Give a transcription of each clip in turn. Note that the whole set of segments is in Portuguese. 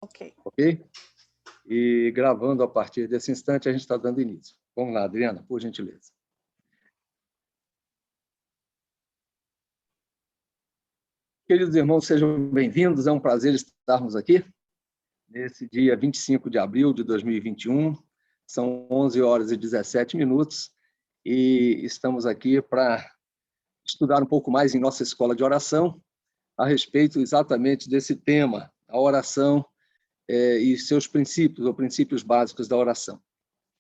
Ok. Ok? E gravando a partir desse instante, a gente está dando início. Vamos lá, Adriana, por gentileza. Queridos irmãos, sejam bem-vindos. É um prazer estarmos aqui nesse dia 25 de abril de 2021. São 11h17 e estamos aqui para estudar um pouco mais em nossa escola de oração a respeito exatamente desse tema, a oração e seus princípios, ou princípios básicos da oração.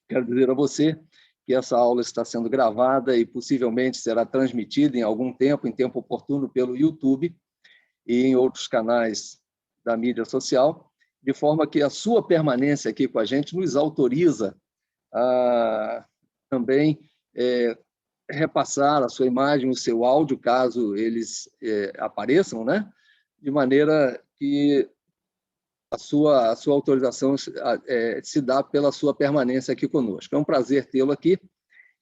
Quero dizer a você que essa aula está sendo gravada e possivelmente será transmitida em algum tempo, em tempo oportuno, pelo YouTube e em outros canais da mídia social, de forma que a sua permanência aqui com a gente nos autoriza a também repassar a sua imagem, o seu áudio, caso eles apareçam, né? De maneira que a sua autorização se dá pela sua permanência aqui conosco. É um prazer tê-lo aqui,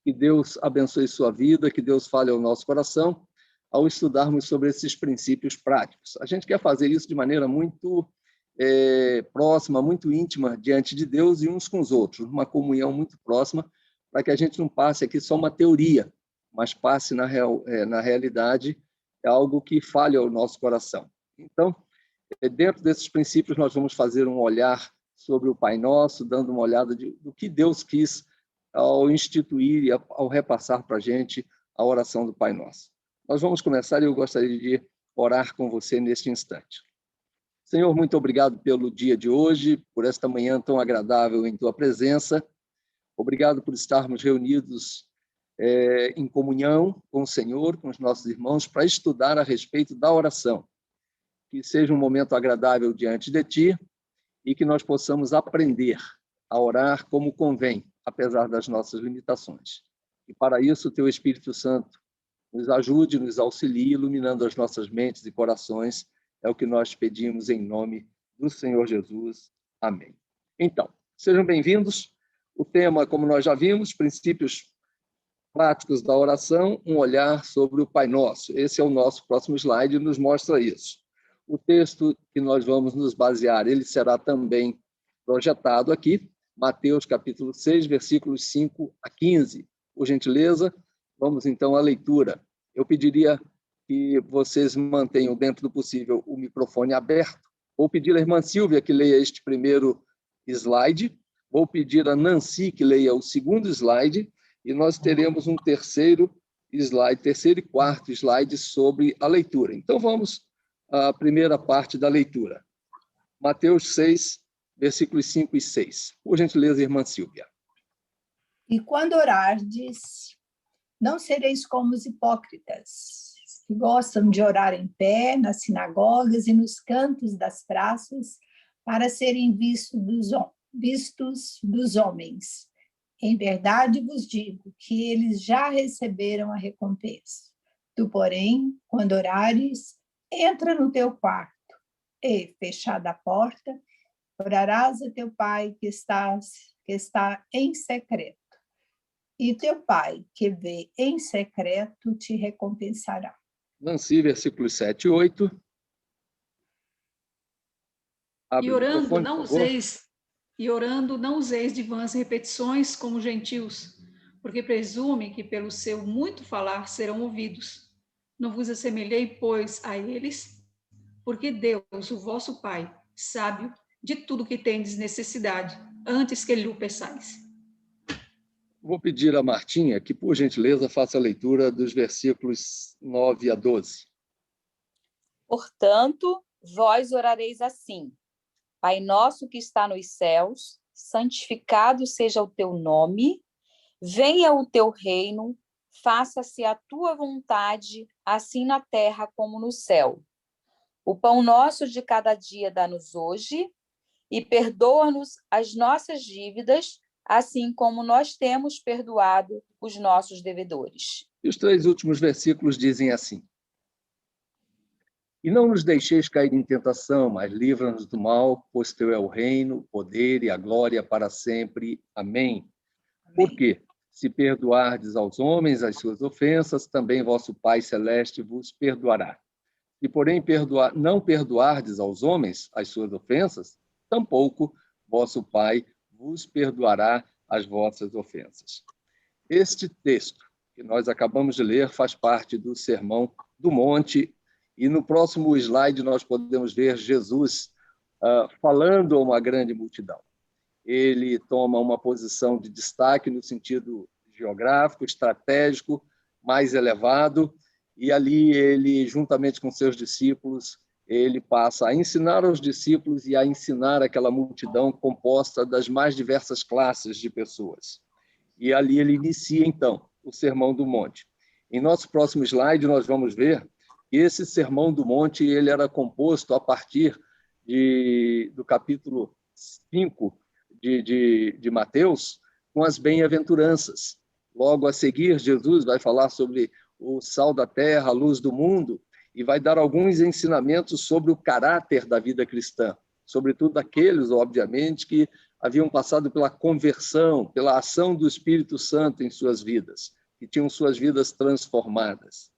que Deus abençoe sua vida, que Deus fale ao nosso coração ao estudarmos sobre esses princípios práticos. A gente quer fazer isso de maneira muito próxima, muito íntima diante de Deus e uns com os outros, uma comunhão muito próxima, para que a gente não passe aqui só uma teoria, mas passe na realidade algo que fale ao nosso coração. Então, dentro desses princípios, nós vamos fazer um olhar sobre o Pai Nosso, dando uma olhada do que Deus quis ao instituir e ao repassar para a gente a oração do Pai Nosso. Nós vamos começar e eu gostaria de orar com você neste instante. Senhor, muito obrigado pelo dia de hoje, por esta manhã tão agradável em Tua presença. Obrigado por estarmos reunidos em comunhão com o Senhor, com os nossos irmãos, para estudar a respeito da oração. Que seja um momento agradável diante de Ti e que nós possamos aprender a orar como convém, apesar das nossas limitações. E para isso, o Teu Espírito Santo nos ajude, nos auxilie, iluminando as nossas mentes e corações. É o que nós pedimos em nome do Senhor Jesus. Amém. Então, sejam bem-vindos. O tema, como nós já vimos, princípios práticos da oração, um olhar sobre o Pai Nosso. Esse é o nosso próximo slide e nos mostra isso. O texto que nós vamos nos basear, ele será também projetado aqui, Mateus capítulo 6, versículos 5 a 15. Por gentileza, vamos então à leitura. Eu pediria que vocês mantenham, dentro do possível, o microfone aberto. Vou pedir à irmã Silvia que leia este primeiro slide, vou pedir a Nancy que leia o segundo slide, e nós teremos um terceiro e quarto slide sobre a leitura. Então, vamos à primeira parte da leitura. Mateus 6, versículos 5 e 6. Por gentileza, irmã Silvia. E quando orardes, não sereis como os hipócritas, que gostam de orar em pé, nas sinagogas e nos cantos das praças, para serem vistos dos homens. Em verdade vos digo que eles já receberam a recompensa. Tu, porém, quando orares, entra no teu quarto e, fechada a porta, orarás a teu Pai que está em secreto. E teu Pai, que vê em secreto, te recompensará. Nancy, versículos 7 e 8. E orando, não useis de vãs repetições como gentios, porque presumem que pelo seu muito falar serão ouvidos. Não vos assemelhei, pois, a eles, porque Deus, o vosso Pai, sabe de tudo que tendes necessidade, antes que lhe o peçais. Vou pedir a Martinha que, por gentileza, faça a leitura dos versículos 9 a 12. Portanto, vós orareis assim: Pai nosso que está nos céus, santificado seja o teu nome, venha o teu reino, faça-se a tua vontade, assim na terra como no céu. O pão nosso de cada dia dá-nos hoje, e perdoa-nos as nossas dívidas, assim como nós temos perdoado os nossos devedores. E os 3 últimos versículos dizem assim: E não nos deixeis cair em tentação, mas livra-nos do mal, pois teu é o reino, o poder e a glória para sempre. Amém. Porque, se perdoardes aos homens as suas ofensas, também vosso Pai Celeste vos perdoará. Se, porém, não perdoardes aos homens as suas ofensas, tampouco vosso Pai vos perdoará as vossas ofensas. Este texto que nós acabamos de ler faz parte do Sermão do Monte, e no próximo slide nós podemos ver Jesus falando a uma grande multidão. Ele toma uma posição de destaque no sentido geográfico, estratégico, mais elevado, e ali ele, juntamente com seus discípulos, ele passa a ensinar aos discípulos e a ensinar aquela multidão composta das mais diversas classes de pessoas. E ali ele inicia, então, o Sermão do Monte. Em nosso próximo slide, nós vamos ver que esse Sermão do Monte ele era composto a partir do capítulo 5 de Mateus, com as bem-aventuranças. Logo a seguir, Jesus vai falar sobre o sal da terra, a luz do mundo, e vai dar alguns ensinamentos sobre o caráter da vida cristã, sobretudo aqueles, obviamente, que haviam passado pela conversão, pela ação do Espírito Santo em suas vidas, que tinham suas vidas transformadas.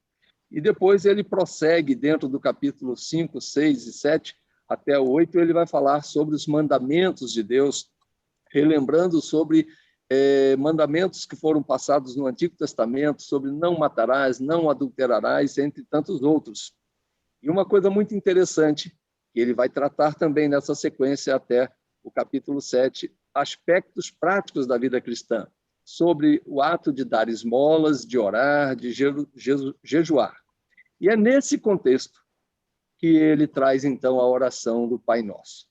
E depois ele prossegue dentro do capítulo 5, 6 e 7 até o 8, ele vai falar sobre os mandamentos de Deus, relembrando sobre mandamentos que foram passados no Antigo Testamento, sobre não matarás, não adulterarás, entre tantos outros. E uma coisa muito interessante, que ele vai tratar também nessa sequência até o capítulo 7, aspectos práticos da vida cristã, sobre o ato de dar esmolas, de orar, de jejuar. E é nesse contexto que ele traz, então, a oração do Pai Nosso.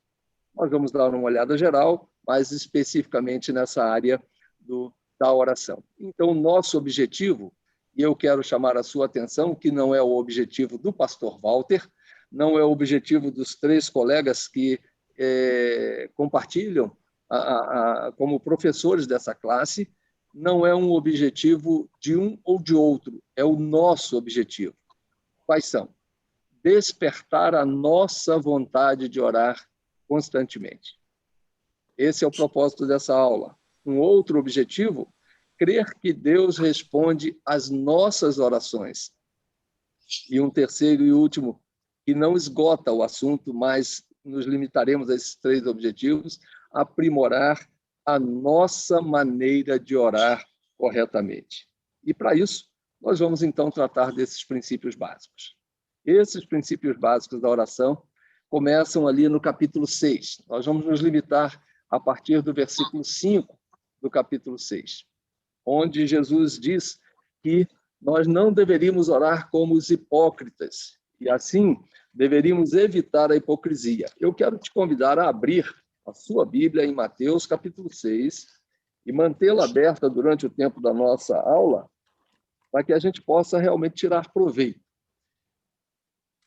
Nós vamos dar uma olhada geral, mas especificamente nessa área da oração. Então, o nosso objetivo, e eu quero chamar a sua atenção, que não é o objetivo do pastor Walter, não é o objetivo dos 3 colegas que compartilham como professores dessa classe, não é um objetivo de um ou de outro, é o nosso objetivo. Quais são? Despertar a nossa vontade de orar constantemente. Esse é o propósito dessa aula. Um outro objetivo, crer que Deus responde às nossas orações. E um terceiro e último, que não esgota o assunto, mas nos limitaremos a esses 3 objetivos, aprimorar a nossa maneira de orar corretamente. E, para isso, nós vamos, então, tratar desses princípios básicos. Esses princípios básicos da oração começam ali no capítulo 6. Nós vamos nos limitar a partir do versículo 5 do capítulo 6, onde Jesus diz que nós não deveríamos orar como os hipócritas, e assim deveríamos evitar a hipocrisia. Eu quero te convidar a abrir a sua Bíblia em Mateus, capítulo 6, e mantê-la aberta durante o tempo da nossa aula, para que a gente possa realmente tirar proveito.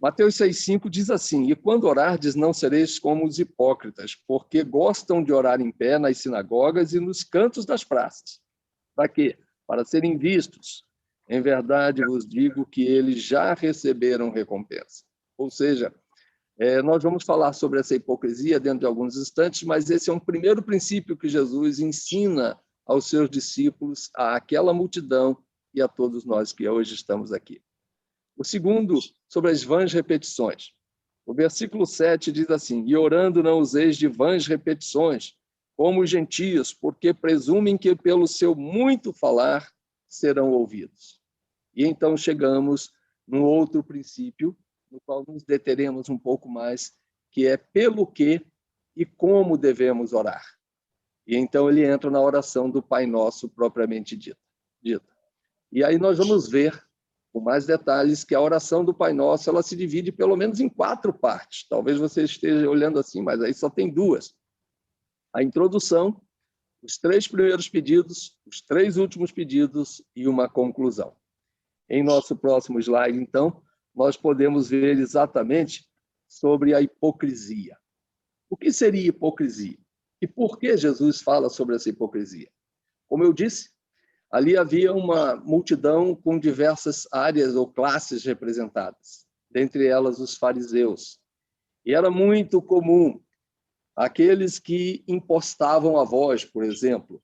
Mateus 6,5 diz assim: e quando orardes, não sereis como os hipócritas, porque gostam de orar em pé nas sinagogas e nos cantos das praças. Para quê? Para serem vistos. Em verdade vos digo que eles já receberam recompensa. Ou seja, nós vamos falar sobre essa hipocrisia dentro de alguns instantes, mas esse é um primeiro princípio que Jesus ensina aos seus discípulos, àquela multidão e a todos nós que hoje estamos aqui. O segundo, sobre as vãs repetições. O versículo 7 diz assim: e orando não useis de vãs repetições, como os gentios, porque presumem que pelo seu muito falar serão ouvidos. E então chegamos num outro princípio, no qual nos deteremos um pouco mais, que é pelo que e como devemos orar. E então ele entra na oração do Pai Nosso propriamente dita. E aí nós vamos ver, com mais detalhes, que a oração do Pai Nosso ela se divide pelo menos em 4 partes. Talvez você esteja olhando assim, mas aí só tem 2. A introdução, os 3 primeiros pedidos, os 3 últimos pedidos e uma conclusão. Em nosso próximo slide, então, nós podemos ver exatamente sobre a hipocrisia. O que seria hipocrisia? E por que Jesus fala sobre essa hipocrisia? Como eu disse, ali havia uma multidão com diversas áreas ou classes representadas, dentre elas os fariseus. E era muito comum aqueles que impostavam a voz, por exemplo,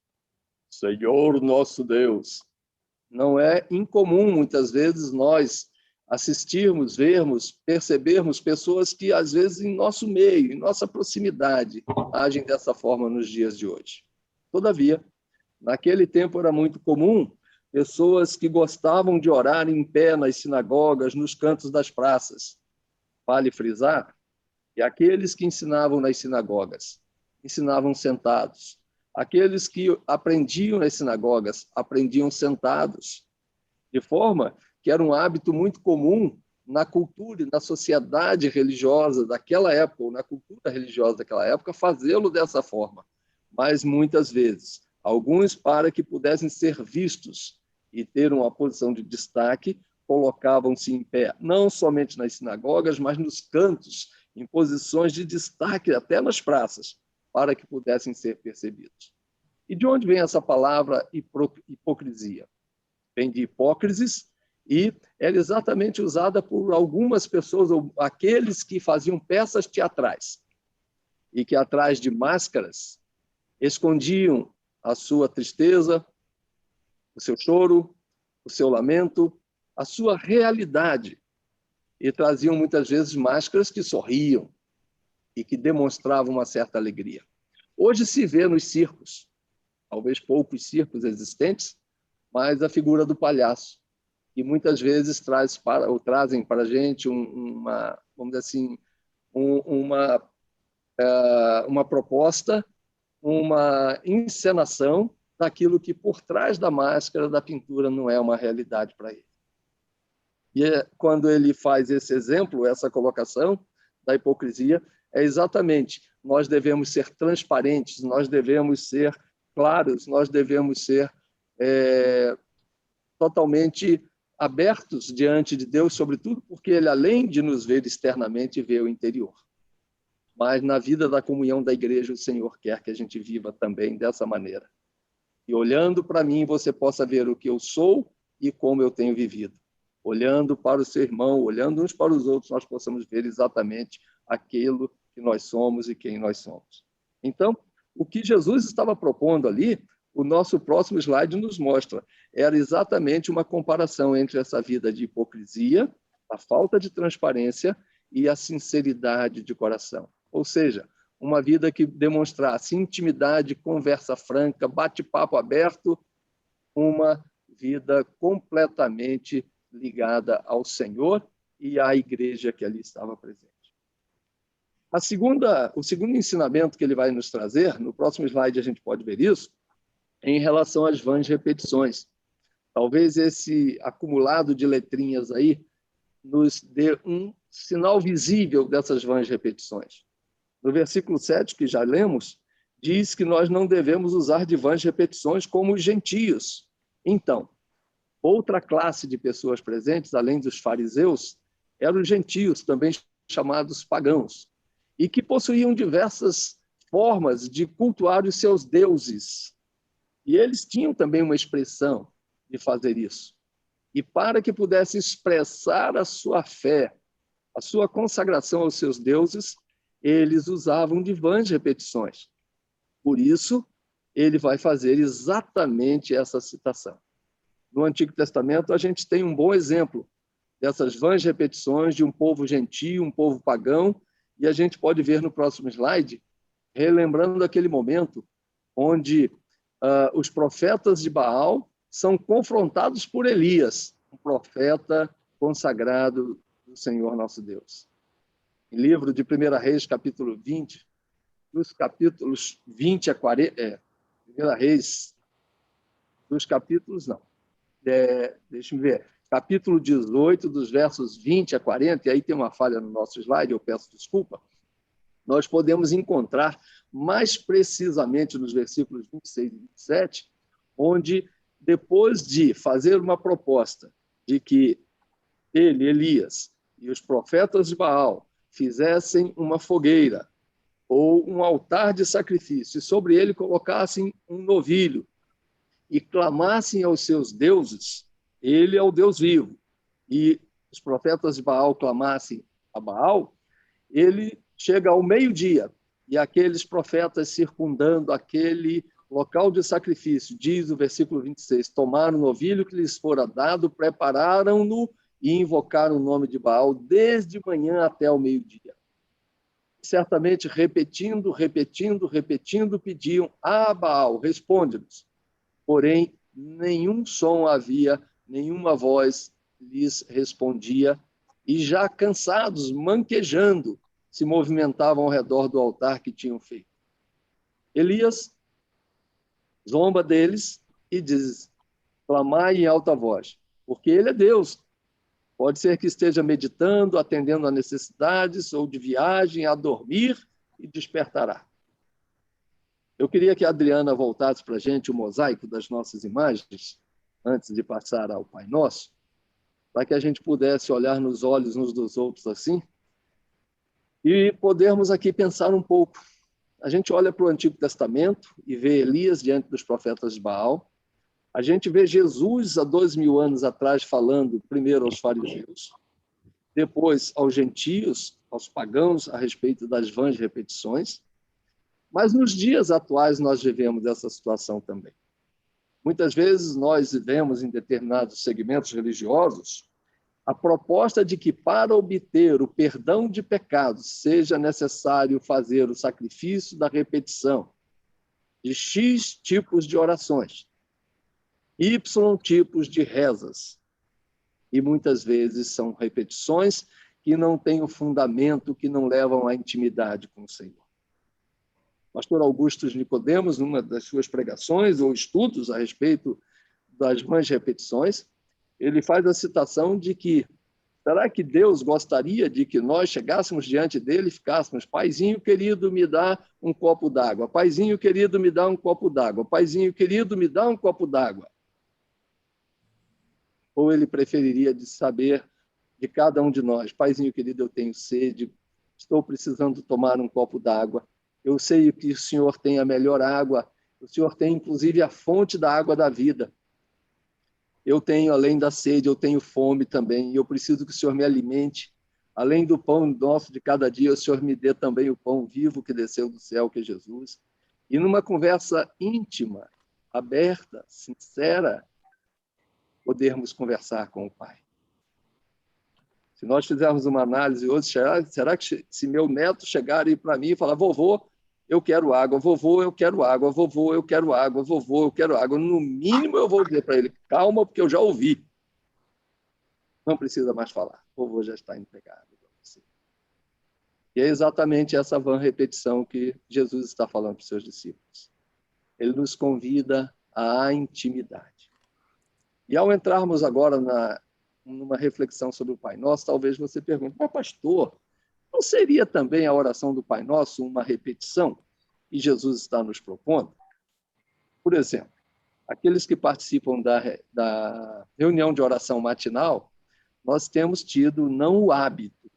Senhor nosso Deus. Não é incomum, muitas vezes, nós assistirmos, vermos, percebermos pessoas que, às vezes, em nosso meio, em nossa proximidade, agem dessa forma nos dias de hoje. Todavia, naquele tempo era muito comum pessoas que gostavam de orar em pé nas sinagogas, nos cantos das praças. Vale frisar que aqueles que ensinavam nas sinagogas, ensinavam sentados. Aqueles que aprendiam nas sinagogas, aprendiam sentados. De forma que era um hábito muito comum na cultura e na sociedade religiosa daquela época, ou na cultura religiosa daquela época, fazê-lo dessa forma. Mas, muitas vezes, alguns, para que pudessem ser vistos e ter uma posição de destaque, colocavam-se em pé, não somente nas sinagogas, mas nos cantos, em posições de destaque, até nas praças, para que pudessem ser percebidos. E de onde vem essa palavra hipocrisia? Vem de hipócrisis, e era exatamente usada por algumas pessoas, ou aqueles que faziam peças teatrais, e que atrás de máscaras escondiam a sua tristeza, o seu choro, o seu lamento, a sua realidade, e traziam muitas vezes máscaras que sorriam e que demonstravam uma certa alegria. Hoje se vê nos circos, talvez poucos circos existentes, mas a figura do palhaço, que muitas vezes trazem para a gente uma, vamos dizer assim, uma proposta, uma encenação daquilo que por trás da máscara, da pintura, não é uma realidade para ele. E quando ele faz esse exemplo, essa colocação da hipocrisia, é exatamente, nós devemos ser transparentes, nós devemos ser claros, nós devemos ser totalmente abertos diante de Deus, sobretudo porque Ele, além de nos ver externamente, vê o interior. Mas na vida da comunhão da igreja, o Senhor quer que a gente viva também dessa maneira. E olhando para mim, você possa ver o que eu sou e como eu tenho vivido. Olhando para o seu irmão, olhando uns para os outros, nós possamos ver exatamente aquilo que nós somos e quem nós somos. Então, o que Jesus estava propondo ali, o nosso próximo slide nos mostra, era exatamente uma comparação entre essa vida de hipocrisia, a falta de transparência e a sinceridade de coração. Ou seja, uma vida que demonstrasse intimidade, conversa franca, bate-papo aberto, uma vida completamente ligada ao Senhor e à igreja que ali estava presente. O segundo ensinamento que ele vai nos trazer, no próximo slide a gente pode ver isso, é em relação às vãs repetições. Talvez esse acumulado de letrinhas aí nos dê um sinal visível dessas vãs repetições. No versículo 7, que já lemos, diz que nós não devemos usar de vãs repetições como os gentios. Então, outra classe de pessoas presentes, além dos fariseus, eram os gentios, também chamados pagãos, e que possuíam diversas formas de cultuar os seus deuses. E eles tinham também uma expressão de fazer isso. E para que pudessem expressar a sua fé, a sua consagração aos seus deuses, eles usavam de vãs repetições. Por isso, ele vai fazer exatamente essa citação. No Antigo Testamento, a gente tem um bom exemplo dessas vãs repetições de um povo gentio, um povo pagão, e a gente pode ver no próximo slide, relembrando aquele momento onde os profetas de Baal são confrontados por Elias, um profeta consagrado do Senhor nosso Deus. Em livro de 1 Reis, capítulo 20, dos capítulos 20 a 40... 1 Reis, dos capítulos, não. Deixa eu ver. Capítulo 18, dos versos 20 a 40, e aí tem uma falha no nosso slide, eu peço desculpa, nós podemos encontrar mais precisamente nos versículos 26 e 27, onde, depois de fazer uma proposta de que ele, Elias, e os profetas de Baal fizessem uma fogueira ou um altar de sacrifício, e sobre ele colocassem um novilho, e clamassem aos seus deuses, ele é o Deus vivo, e os profetas de Baal clamassem a Baal, ele chega ao meio-dia, e aqueles profetas circundando aquele local de sacrifício, diz o versículo 26, tomaram o novilho que lhes fora dado, prepararam-no e invocaram o nome de Baal desde manhã até o meio-dia. Certamente, repetindo, pediam: "Ah, Baal, responde-nos." Porém, nenhum som havia, nenhuma voz lhes respondia, e já cansados, manquejando, se movimentavam ao redor do altar que tinham feito. Elias zomba deles e diz: "Clamai em alta voz, porque ele é Deus. Pode ser que esteja meditando, atendendo a necessidades, ou de viagem, a dormir, e despertará." Eu queria que a Adriana voltasse para a gente o mosaico das nossas imagens, antes de passar ao Pai Nosso, para que a gente pudesse olhar nos olhos uns dos outros assim, e podermos aqui pensar um pouco. A gente olha para o Antigo Testamento e vê Elias diante dos profetas de Baal. A gente vê Jesus, há 2000 anos atrás, falando primeiro aos fariseus, depois aos gentios, aos pagãos, a respeito das vãs repetições. Mas nos dias atuais nós vivemos essa situação também. Muitas vezes nós vivemos em determinados segmentos religiosos a proposta de que para obter o perdão de pecados seja necessário fazer o sacrifício da repetição de X tipos de orações, Y tipos de rezas. E muitas vezes são repetições que não têm o fundamento, que não levam à intimidade com o Senhor. Pastor Augusto Nicodemos, numa das suas pregações ou estudos a respeito das vãs repetições, ele faz a citação de que: será que Deus gostaria de que nós chegássemos diante dele e ficássemos: "Paizinho querido, me dá um copo d'água. Paizinho querido, me dá um copo d'água. Paizinho querido, me dá um copo d'água"? Ou ele preferiria de saber de cada um de nós: "Paizinho querido, eu tenho sede, estou precisando tomar um copo d'água. Eu sei que o Senhor tem a melhor água, o Senhor tem inclusive a fonte da água da vida. Eu tenho, além da sede, eu tenho fome também, e eu preciso que o Senhor me alimente. Além do pão nosso de cada dia, o Senhor me dê também o pão vivo que desceu do céu, que é Jesus." E numa conversa íntima, aberta, sincera, podermos conversar com o Pai. Se nós fizermos uma análise hoje, será que se meu neto chegar aí para mim e falar: "Vovô, eu quero água, vovô, eu quero água, vovô, eu quero água, vovô, eu quero água", no mínimo eu vou dizer para ele: "Calma, porque eu já ouvi. Não precisa mais falar. O vovô já está indo pegar água para você." E é exatamente essa vã repetição que Jesus está falando para os seus discípulos. Ele nos convida à intimidade. E ao entrarmos agora numa reflexão sobre o Pai Nosso, talvez você pergunte: "Mas, pastor, não seria também a oração do Pai Nosso uma repetição que Jesus está nos propondo?" Por exemplo, aqueles que participam da reunião de oração matinal, nós temos tido não o hábito,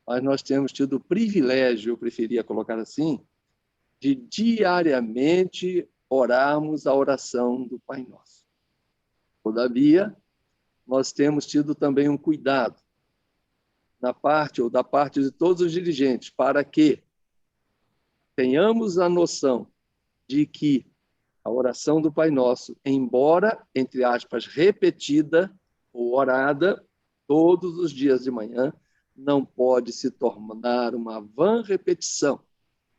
mas nós temos tido o privilégio, eu preferia colocar assim, de diariamente orarmos a oração do Pai Nosso. Todavia, nós temos tido também um cuidado da parte de todos os dirigentes, para que tenhamos a noção de que a oração do Pai Nosso, embora, entre aspas, repetida ou orada todos os dias de manhã, não pode se tornar uma vã repetição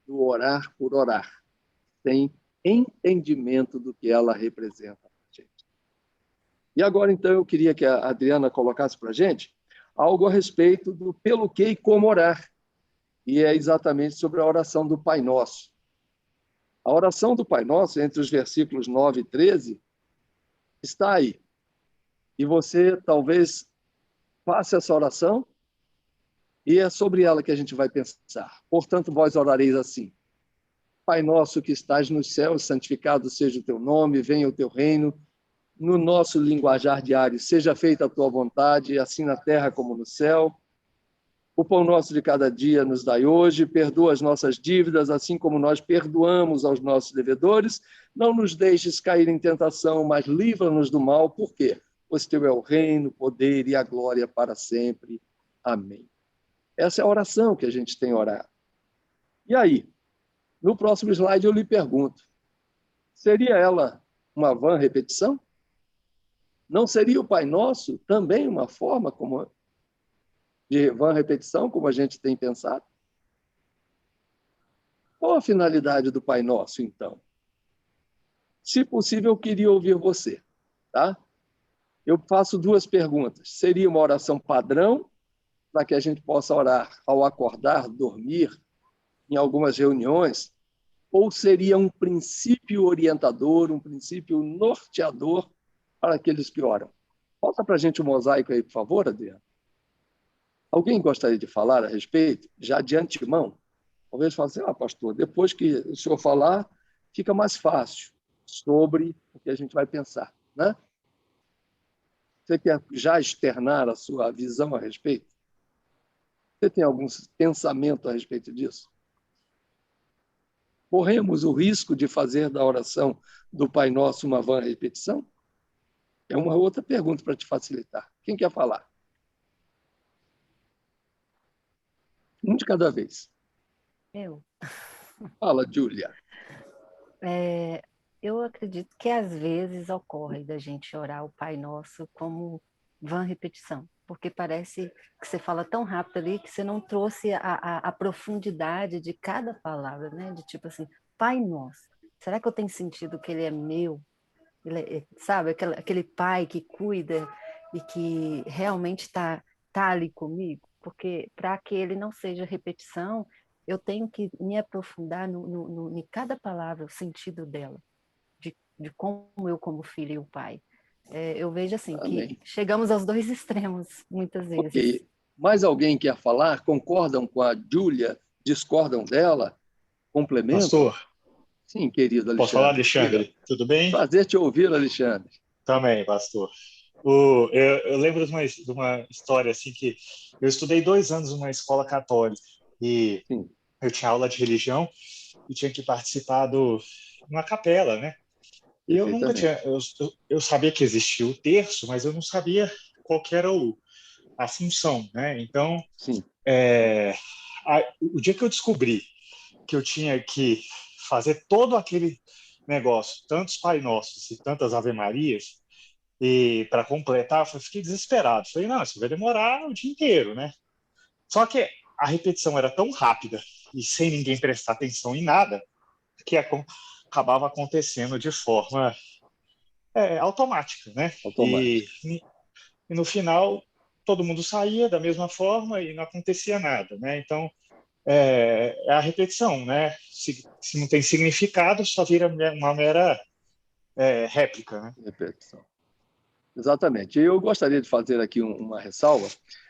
do orar por orar, sem entendimento do que ela representa para a gente. E agora, então, eu queria que a Adriana colocasse para a gente algo a respeito do pelo que e como orar. E é exatamente sobre a oração do Pai Nosso. A oração do Pai Nosso, entre os versículos 9 e 13, está aí. E você talvez faça essa oração, e é sobre ela que a gente vai pensar. "Portanto, vós orareis assim: Pai nosso que estás nos céus, santificado seja o teu nome, venha o teu reino. No nosso linguajar diário, seja feita a tua vontade, assim na terra como no céu. O pão nosso de cada dia nos dai hoje, perdoa as nossas dívidas, assim como nós perdoamos aos nossos devedores. Não nos deixes cair em tentação, mas livra-nos do mal." Por quê? "Pois teu é o reino, o poder e a glória para sempre. Amém." Essa é a oração que a gente tem orado. E aí, no próximo slide eu lhe pergunto: seria ela uma vã repetição? Não seria o Pai Nosso também uma forma de vã repetição, como a gente tem pensado? Qual a finalidade do Pai Nosso, então? Se possível, eu queria ouvir você. Tá? Eu faço duas perguntas. Seria uma oração padrão, para que a gente possa orar ao acordar, dormir, em algumas reuniões, ou seria um princípio orientador, um princípio norteador para aqueles que oram? Bota para a gente o mosaico aí, por favor, Adriano. Alguém gostaria de falar a respeito, já de antemão? Talvez fale assim, pastor, depois que o senhor falar, fica mais fácil sobre o que a gente vai pensar, né? Você quer já externar a sua visão a respeito? Você tem algum pensamento a respeito disso? Corremos o risco de fazer da oração do Pai Nosso uma vã repetição? É uma outra pergunta para te facilitar. Quem quer falar? Um de cada vez. Eu. Fala, Júlia. Eu acredito que às vezes ocorre da gente orar o Pai Nosso como vã repetição, porque parece que você fala tão rápido ali que você não trouxe a profundidade de cada palavra, né? De tipo assim, Pai Nosso, será que eu tenho sentido que Ele é meu? Ele sabe, aquele pai que cuida e que realmente está ali comigo? Porque para que ele não seja repetição, eu tenho que me aprofundar em cada palavra, o sentido dela, de como eu, como filho e o pai. Eu vejo assim, Amém. que chegamos aos dois extremos, muitas vezes. Ok. Mais alguém quer falar? Concordam com a Júlia? Discordam dela? Complementam? Pastor, Sim, querido Alexandre. posso falar, Alexandre? Tudo bem? Prazer te ouvir, Alexandre. Também, pastor. Eu lembro de uma história assim que eu estudei 2 anos numa escola católica e Sim. eu tinha aula de religião e tinha que participar de uma capela, né? E eu nunca tinha... Eu sabia que existia o terço, mas eu não sabia qual que era a função, né? Então, Sim. O dia que eu descobri que eu tinha que fazer todo aquele negócio, tantos Pai Nossos e tantas Ave Marias, e para completar, eu fiquei desesperado. Falei, não, isso vai demorar o dia inteiro, né? Só que a repetição era tão rápida e sem ninguém prestar atenção em nada que acabava acontecendo de forma automática, né? Automático. E no final todo mundo saía da mesma forma e não acontecia nada, né? Então é a repetição, né? Se não tem significado, só vira uma mera réplica, né? Repetição. Exatamente. Eu gostaria de fazer aqui uma ressalva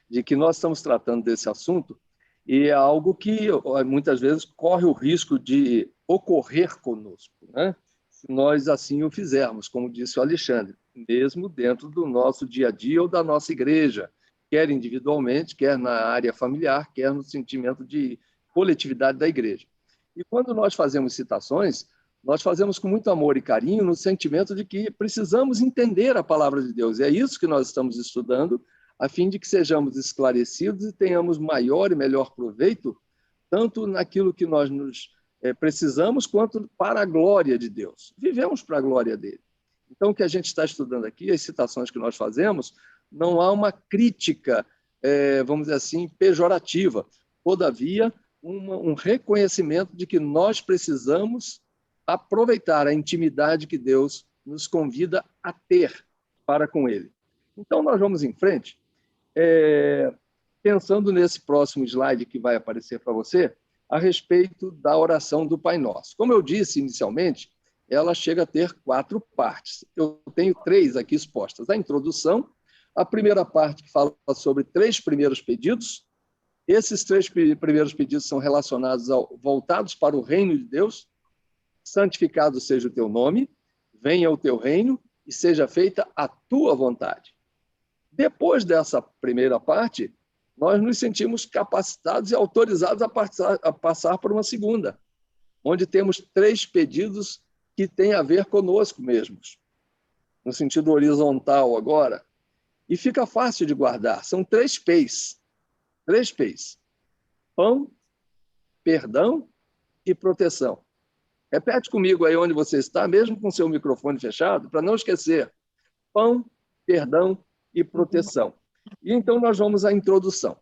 de que nós estamos tratando desse assunto e é algo que muitas vezes corre o risco de ocorrer conosco, né? Se nós assim o fizermos, como disse o Alexandre, mesmo dentro do nosso dia a dia ou da nossa igreja, quer individualmente, quer na área familiar, quer no sentimento de coletividade da igreja. E quando nós fazemos citações, nós fazemos com muito amor e carinho no sentimento de que precisamos entender a palavra de Deus. E é isso que nós estamos estudando, a fim de que sejamos esclarecidos e tenhamos maior e melhor proveito, tanto naquilo que nós precisamos, quanto para a glória de Deus. Vivemos para a glória dele. Então, o que a gente está estudando aqui, as citações que nós fazemos, não há uma crítica, vamos dizer assim, pejorativa. Todavia, um reconhecimento de que nós precisamos aproveitar a intimidade que Deus nos convida a ter para com Ele. Então, nós vamos em frente, pensando nesse próximo slide que vai aparecer para você, a respeito da oração do Pai Nosso. Como eu disse inicialmente, ela chega a ter 4 partes. Eu tenho 3 aqui expostas. A introdução, a primeira parte que fala sobre 3 primeiros pedidos. Esses 3 primeiros pedidos são voltados para o reino de Deus. Santificado seja o teu nome, venha o teu reino e seja feita a tua vontade. Depois dessa primeira parte, nós nos sentimos capacitados e autorizados a passar por uma segunda, onde temos 3 pedidos que têm a ver conosco mesmos, no sentido horizontal agora. E fica fácil de guardar. São 3 P's. 3 P's. Pão, perdão e proteção. Repete comigo aí onde você está, mesmo com seu microfone fechado, para não esquecer. Pão, perdão e proteção. E então nós vamos à introdução.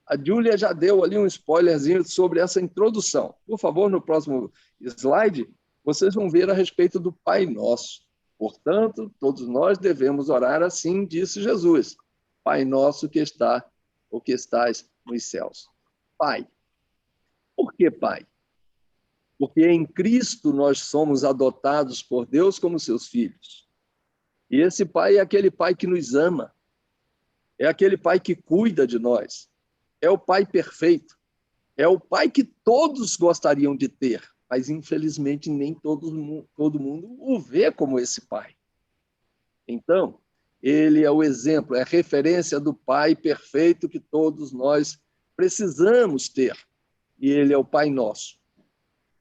A Júlia já deu ali um spoilerzinho sobre essa introdução. Por favor, no próximo slide, vocês vão ver a respeito do Pai Nosso. Portanto, todos nós devemos orar assim, disse Jesus. Pai nosso que está, ou que estás nos céus. Pai. Por que Pai? Porque em Cristo nós somos adotados por Deus como seus filhos. E esse Pai é aquele Pai que nos ama. É aquele Pai que cuida de nós. É o Pai perfeito. É o Pai que todos gostariam de ter, mas infelizmente nem todo mundo o vê como esse Pai. Então, ele é o exemplo, é a referência do Pai perfeito que todos nós precisamos ter. E ele é o Pai nosso.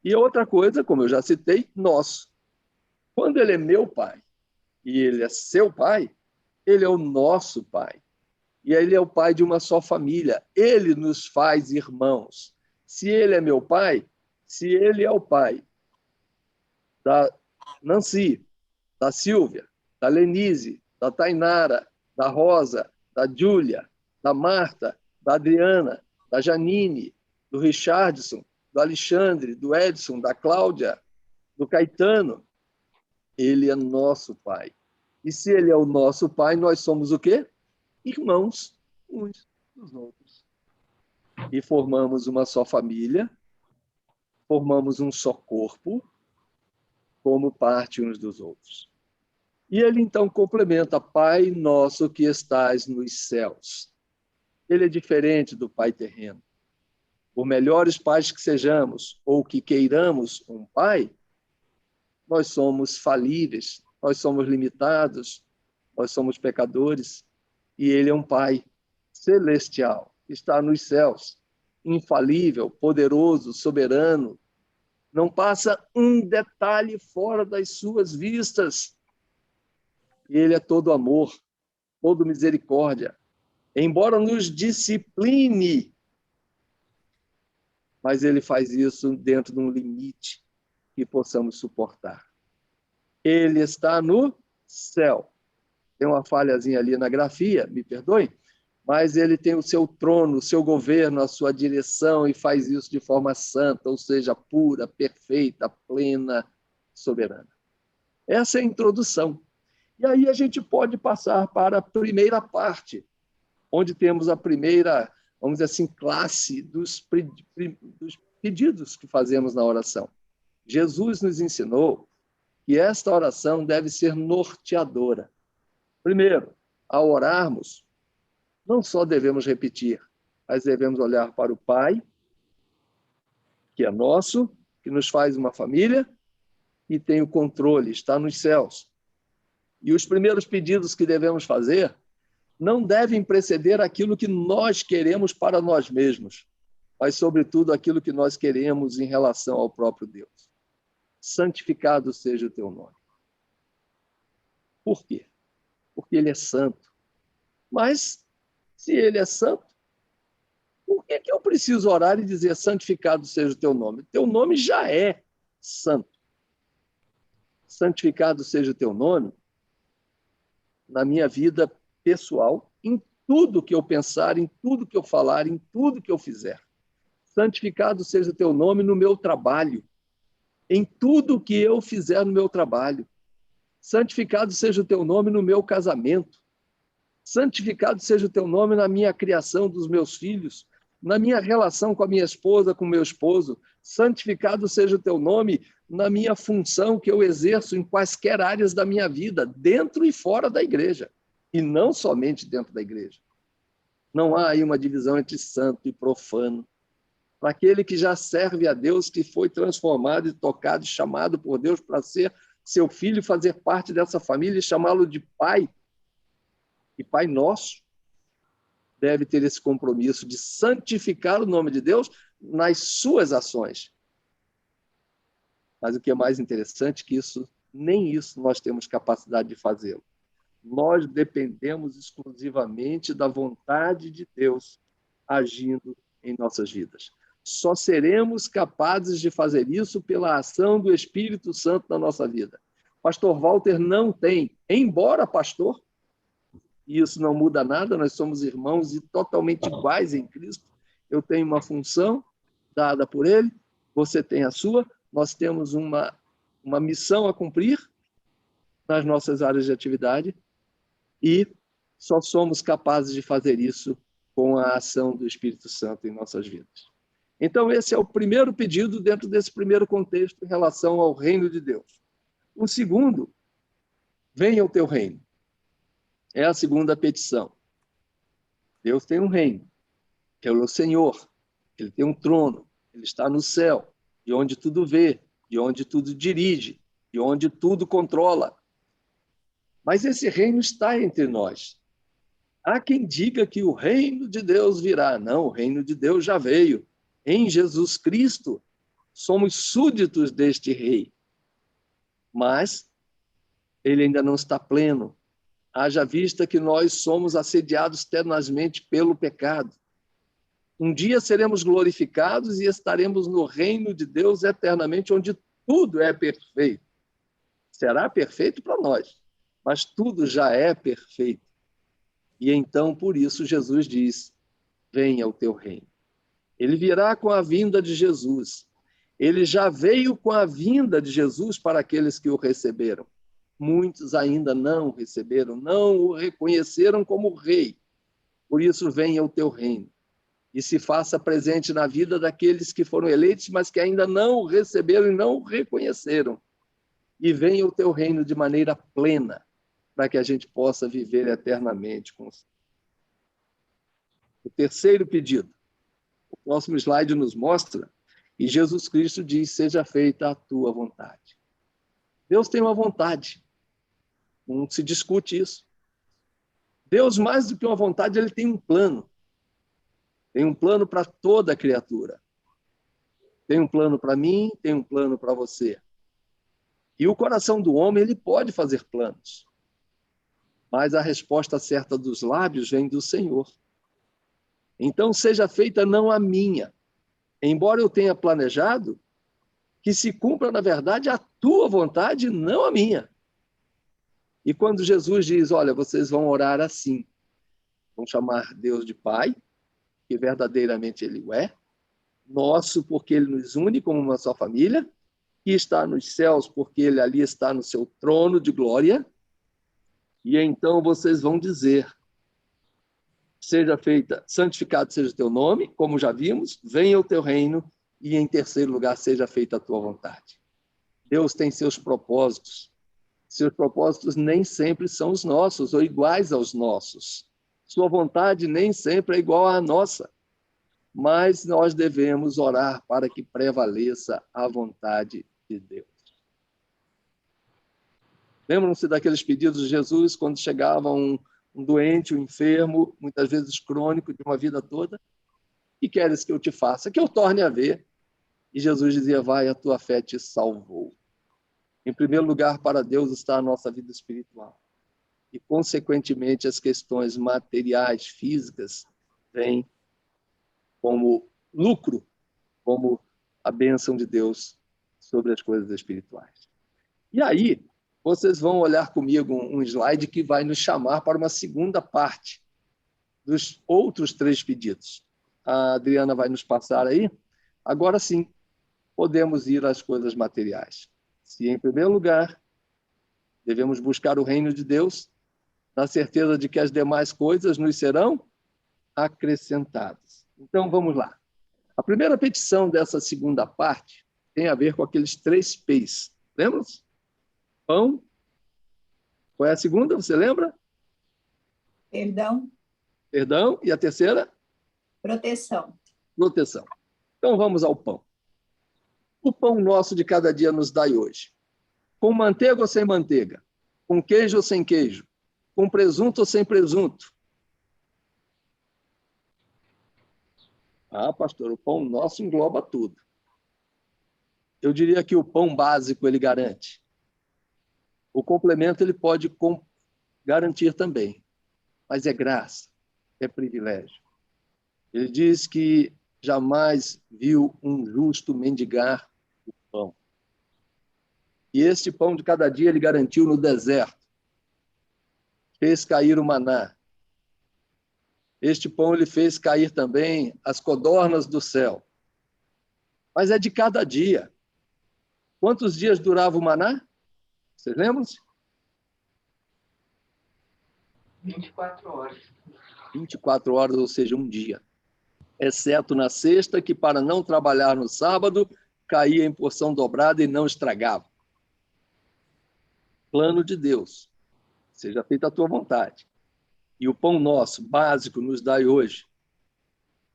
E outra coisa, como eu já citei, nosso. Quando ele é meu Pai e ele é seu Pai, ele é o nosso Pai. E ele é o pai de uma só família. Ele nos faz irmãos. Se ele é meu pai, se ele é o pai da Nancy, da Silvia, da Lenise, da Tainara, da Rosa, da Júlia, da Marta, da Adriana, da Janine, do Richardson, do Alexandre, do Edson, da Cláudia, do Caetano, ele é nosso pai. E se ele é o nosso pai, nós somos o quê? Irmãos uns dos outros. E formamos uma só família, formamos um só corpo, como parte uns dos outros. E ele então complementa, Pai nosso que estás nos céus. Ele é diferente do Pai terreno. Por melhores pais que sejamos, ou que queiramos um pai, nós somos falíveis, nós somos limitados, nós somos pecadores. E ele é um Pai celestial, está nos céus, infalível, poderoso, soberano. Não passa um detalhe fora das suas vistas. Ele é todo amor, todo misericórdia. Embora nos discipline, mas ele faz isso dentro de um limite que possamos suportar. Ele está no céu. Tem uma falhazinha ali na grafia, me perdoe, mas ele tem o seu trono, o seu governo, a sua direção e faz isso de forma santa, ou seja, pura, perfeita, plena, soberana. Essa é a introdução. E aí a gente pode passar para a primeira parte, onde temos a primeira, vamos dizer assim, classe dos pedidos que fazemos na oração. Jesus nos ensinou que esta oração deve ser norteadora. Primeiro, ao orarmos, não só devemos repetir, mas devemos olhar para o Pai, que é nosso, que nos faz uma família e tem o controle, está nos céus. E os primeiros pedidos que devemos fazer não devem preceder aquilo que nós queremos para nós mesmos, mas, sobretudo, aquilo que nós queremos em relação ao próprio Deus. Santificado seja o teu nome. Por quê? Porque ele é santo. Mas, se ele é santo, por que eu preciso orar e dizer santificado seja o teu nome? Teu nome já é santo. Santificado seja o teu nome na minha vida pessoal, em tudo que eu pensar, em tudo que eu falar, em tudo que eu fizer. Santificado seja o teu nome no meu trabalho, em tudo que eu fizer no meu trabalho. Santificado seja o teu nome no meu casamento. Santificado seja o teu nome na minha criação dos meus filhos, na minha relação com a minha esposa, com o meu esposo. Santificado seja o teu nome na minha função que eu exerço em quaisquer áreas da minha vida, dentro e fora da igreja, e não somente dentro da igreja. Não há aí uma divisão entre santo e profano. Para aquele que já serve a Deus, que foi transformado e tocado e chamado por Deus para ser seu filho, fazer parte dessa família e chamá-lo de pai, e Pai nosso, deve ter esse compromisso de santificar o nome de Deus nas suas ações. Mas o que é mais interessante é que nem isso nós temos capacidade de fazê-lo. Nós dependemos exclusivamente da vontade de Deus agindo em nossas vidas. Só seremos capazes de fazer isso pela ação do Espírito Santo na nossa vida. Pastor Walter não tem, embora pastor, e isso não muda nada, nós somos irmãos e totalmente iguais em Cristo. Eu tenho uma função dada por Ele, você tem a sua, nós temos uma missão a cumprir nas nossas áreas de atividade e só somos capazes de fazer isso com a ação do Espírito Santo em nossas vidas. Então, esse é o primeiro pedido dentro desse primeiro contexto em relação ao reino de Deus. O segundo, venha o teu reino. É a segunda petição. Deus tem um reino, que é o Senhor. Ele tem um trono, ele está no céu, de onde tudo vê, de onde tudo dirige, de onde tudo controla. Mas esse reino está entre nós. Há quem diga que o reino de Deus virá. Não, o reino de Deus já veio. Em Jesus Cristo, somos súditos deste rei. Mas ele ainda não está pleno. Haja vista que nós somos assediados tenazmente pelo pecado. Um dia seremos glorificados e estaremos no reino de Deus eternamente, onde tudo é perfeito. Será perfeito para nós, mas tudo já é perfeito. E então, por isso, Jesus diz, venha o teu reino. Ele virá com a vinda de Jesus. Ele já veio com a vinda de Jesus para aqueles que o receberam. Muitos ainda não o receberam, não o reconheceram como rei. Por isso, venha o teu reino. E se faça presente na vida daqueles que foram eleitos, mas que ainda não o receberam e não o reconheceram. E venha o teu reino de maneira plena, para que a gente possa viver eternamente com o Senhor. O terceiro pedido. O próximo slide nos mostra, e Jesus Cristo diz, seja feita a tua vontade. Deus tem uma vontade, não se discute isso. Deus, mais do que uma vontade, ele tem um plano. Tem um plano para toda a criatura. Tem um plano para mim, tem um plano para você. E o coração do homem, ele pode fazer planos. Mas a resposta certa dos lábios vem do Senhor. Então, seja feita não a minha, embora eu tenha planejado, que se cumpra, na verdade, a tua vontade, não a minha. E quando Jesus diz, olha, vocês vão orar assim, vão chamar Deus de Pai, que verdadeiramente Ele o é, nosso, porque Ele nos une como uma só família, que está nos céus, porque Ele ali está no seu trono de glória, e então vocês vão dizer, seja feita, santificado seja o teu nome, como já vimos, venha o teu reino, e em terceiro lugar, seja feita a tua vontade. Deus tem seus propósitos. Seus propósitos nem sempre são os nossos, ou iguais aos nossos. Sua vontade nem sempre é igual à nossa. Mas nós devemos orar para que prevaleça a vontade de Deus. Lembram-se daqueles pedidos de Jesus quando chegava um doente, um enfermo, muitas vezes crônico, de uma vida toda? Que queres que eu te faça? Que eu torne a ver. E Jesus dizia, vai, a tua fé te salvou. Em primeiro lugar, para Deus está a nossa vida espiritual. E, consequentemente, as questões materiais, físicas, vêm como lucro, como a bênção de Deus sobre as coisas espirituais. E aí, vocês vão olhar comigo um slide que vai nos chamar para uma segunda parte dos outros 3 pedidos. A Adriana vai nos passar aí. Agora sim, podemos ir às coisas materiais. Se, em primeiro lugar, devemos buscar o reino de Deus, na certeza de que as demais coisas nos serão acrescentadas. Então, vamos lá. A primeira petição dessa segunda parte tem a ver com aqueles 3 P's. Lembram-se? Pão. Qual é a segunda? Você lembra? Perdão. Perdão. E a terceira? Proteção. Proteção. Então, vamos ao pão. O pão nosso de cada dia nos dai hoje. Com manteiga ou sem manteiga? Com queijo ou sem queijo? Com presunto ou sem presunto? Ah, pastor, o pão nosso engloba tudo. Eu diria que o pão básico ele garante. O complemento ele pode garantir também, mas é graça, é privilégio. Ele diz que jamais viu um justo mendigar o pão. E este pão de cada dia ele garantiu no deserto. Fez cair o maná. Este pão ele fez cair também as codornas do céu. Mas é de cada dia. Quantos dias durava o maná? Vocês lembram-se? 24 horas. 24 horas, ou seja, um dia. Exceto na sexta, que para não trabalhar no sábado, caía em porção dobrada e não estragava. Plano de Deus. Seja feita a tua vontade. E o pão nosso, básico, nos dai hoje.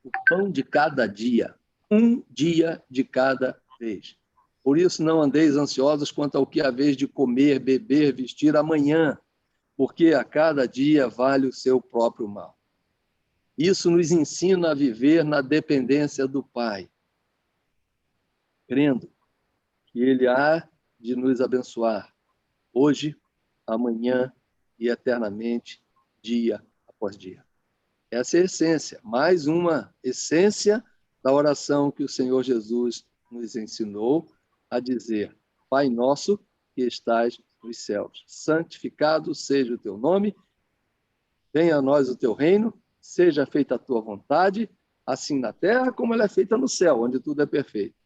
O pão de cada dia. Um dia de cada vez. Por isso não andeis ansiosos quanto ao que haveis de comer, beber, vestir amanhã, porque a cada dia vale o seu próprio mal. Isso nos ensina a viver na dependência do Pai, crendo que Ele há de nos abençoar hoje, amanhã e eternamente, dia após dia. Essa é a essência, mais uma essência da oração que o Senhor Jesus nos ensinou a dizer: Pai nosso que estás nos céus, santificado seja o teu nome, venha a nós o teu reino, seja feita a tua vontade, assim na terra como ela é feita no céu, onde tudo é perfeito.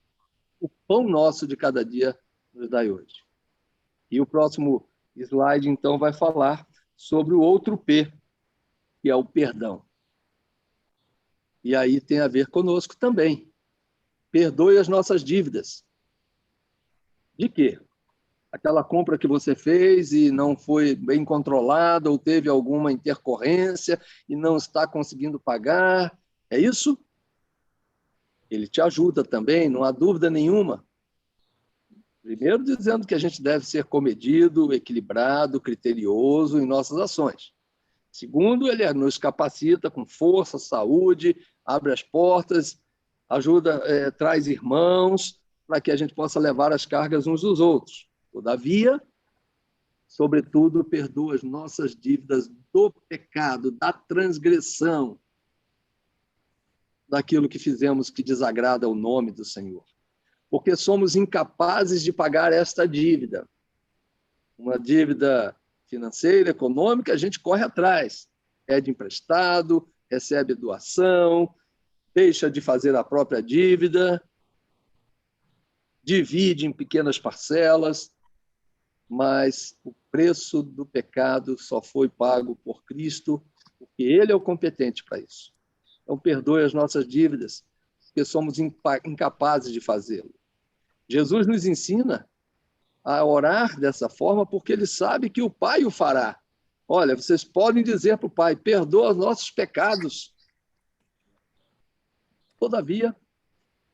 O pão nosso de cada dia nos dai hoje. E o próximo slide, então, vai falar sobre o outro P, que é o perdão. E aí tem a ver conosco também. Perdoe as nossas dívidas. De quê? Aquela compra que você fez e não foi bem controlada ou teve alguma intercorrência e não está conseguindo pagar. É isso? Ele te ajuda também, não há dúvida nenhuma. Primeiro, dizendo que a gente deve ser comedido, equilibrado, criterioso em nossas ações. Segundo, ele nos capacita com força, saúde, abre as portas, ajuda, traz irmãos, para que a gente possa levar as cargas uns dos outros. Todavia, sobretudo, perdoa as nossas dívidas do pecado, da transgressão, daquilo que fizemos que desagrada o nome do Senhor. Porque somos incapazes de pagar esta dívida. Uma dívida financeira, econômica, a gente corre atrás. Pede emprestado, recebe doação, deixa de fazer a própria dívida, divide em pequenas parcelas, mas o preço do pecado só foi pago por Cristo, porque Ele é o competente para isso. Então, perdoe as nossas dívidas, porque somos incapazes de fazê-lo. Jesus nos ensina a orar dessa forma, porque Ele sabe que o Pai o fará. Olha, vocês podem dizer para o Pai: perdoa os nossos pecados. Todavia,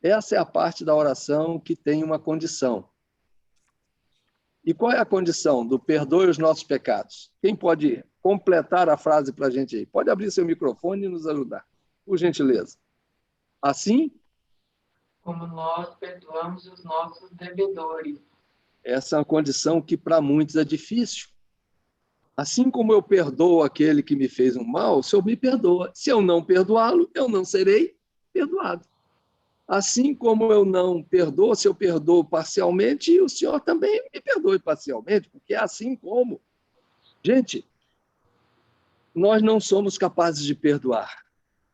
essa é a parte da oração que tem uma condição. E qual é a condição do perdoe os nossos pecados? Quem pode completar a frase para a gente aí? Pode abrir seu microfone e nos ajudar, por gentileza. Assim, Como nós perdoamos os nossos devedores. essa é uma condição que para muitos é difícil. Assim como eu perdoo aquele que me fez um mal, o Senhor me perdoa. Se eu não perdoá-lo, eu não serei perdoado. Assim como eu não perdoo, se eu perdoo parcialmente, o Senhor também me perdoe parcialmente, porque é assim como. Gente, nós não somos capazes de perdoar.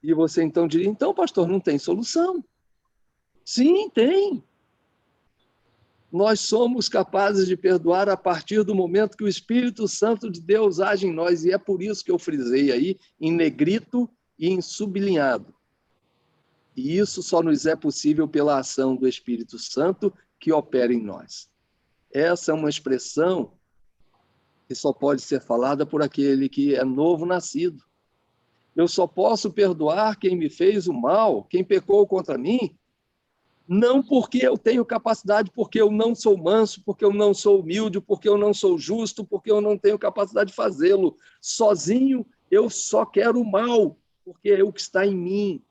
E você então diria: então, pastor, não tem solução. Sim, tem. Nós somos capazes de perdoar a partir do momento que o Espírito Santo de Deus age em nós, e é por isso que eu frisei aí em negrito e em sublinhado. E isso só nos é possível pela ação do Espírito Santo que opera em nós. Essa é uma expressão que só pode ser falada por aquele que é novo nascido. Eu só posso perdoar quem me fez o mal, quem pecou contra mim, não porque eu tenho capacidade, porque eu não sou manso, porque eu não sou humilde, porque eu não sou justo, porque eu não tenho capacidade de fazê-lo. Sozinho, eu só quero o mal, porque é o que está em mim.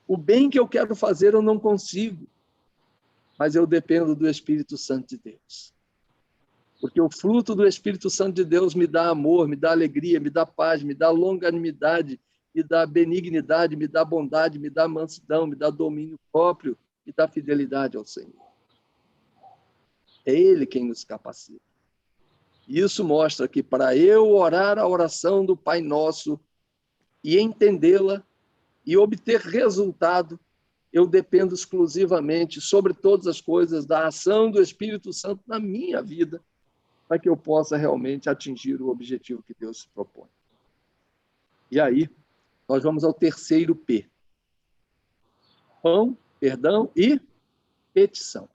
O bem que eu quero fazer, eu não consigo. Mas eu dependo do Espírito Santo de Deus. Porque o fruto do Espírito Santo de Deus me dá amor, me dá alegria, me dá paz, me dá longanimidade, me dá benignidade, me dá bondade, me dá mansidão, me dá domínio próprio, me dá fidelidade ao Senhor. É Ele quem nos capacita. Isso mostra que para eu orar a oração do Pai Nosso, e entendê-la e obter resultado, eu dependo exclusivamente, sobre todas as coisas, da ação do Espírito Santo na minha vida, para que eu possa realmente atingir o objetivo que Deus se propõe. E aí, nós vamos ao terceiro P. Pão, perdão e petição.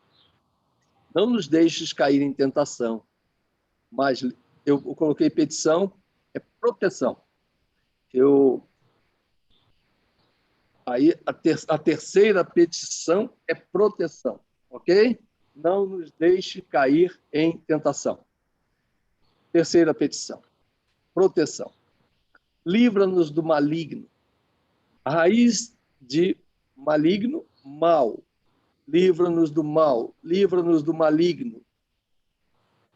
Não nos deixes cair em tentação, mas eu coloquei petição, é proteção. Aí a terceira petição é proteção, ok? Não nos deixe cair em tentação. Terceira petição, proteção. Livra-nos do maligno. A raiz de maligno, mal. Livra-nos do mal, livra-nos do maligno.